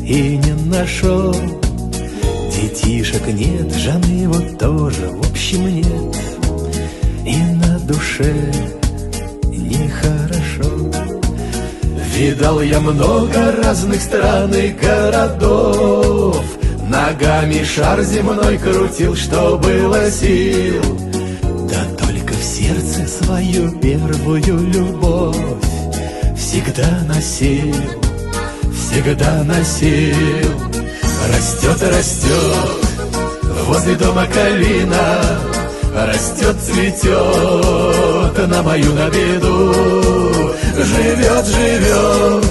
и не нашел. Детишек нет, жены вот тоже, в общем, нет. И на душе нехорошо. Видал я много разных стран и городов, ногами шар земной крутил, что было сил. Да только в сердце свою первую любовь всегда носил, всегда носил. Растет, растет возле дома калина, растет, цветет на мою на беду. Живет, живет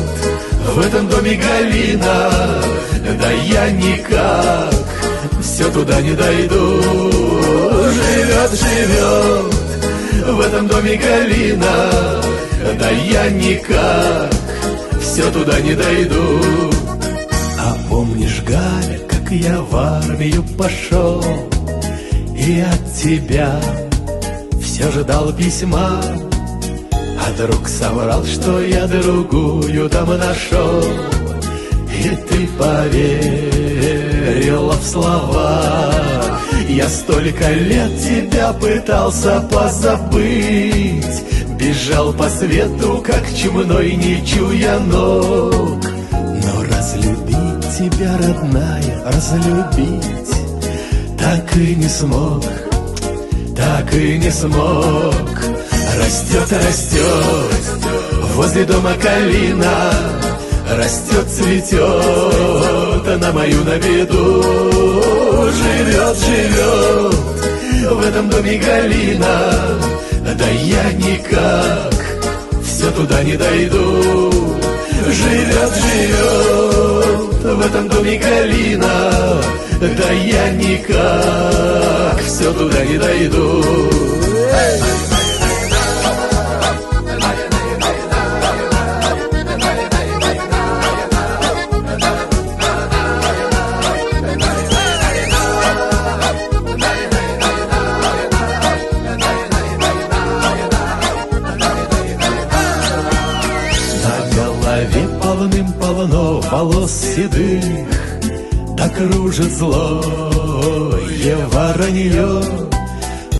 в этом доме Галина, да я никак все туда не дойду. Живет, живет в этом доме Галина, да я никак все туда не дойду. А помнишь, Галя, как я в армию пошел, и от тебя все ждал письма, а друг соврал, что я другую там нашел. И ты поверила в слова. Я столько лет тебя пытался позабыть, бежал по свету, как чумной, не чуя ног. Но разлюбить тебя, родная, разлюбить так и не смог, так и не смог. Растет, растет возле дома калина, растет, цветет на мою на беду. Живет, живет в этом доме Галина, да я никак все туда не дойду. Живет, живет в этом доме Галина, да я никак все туда не дойду. Полным-полно волос седых, да кружит злое воронье.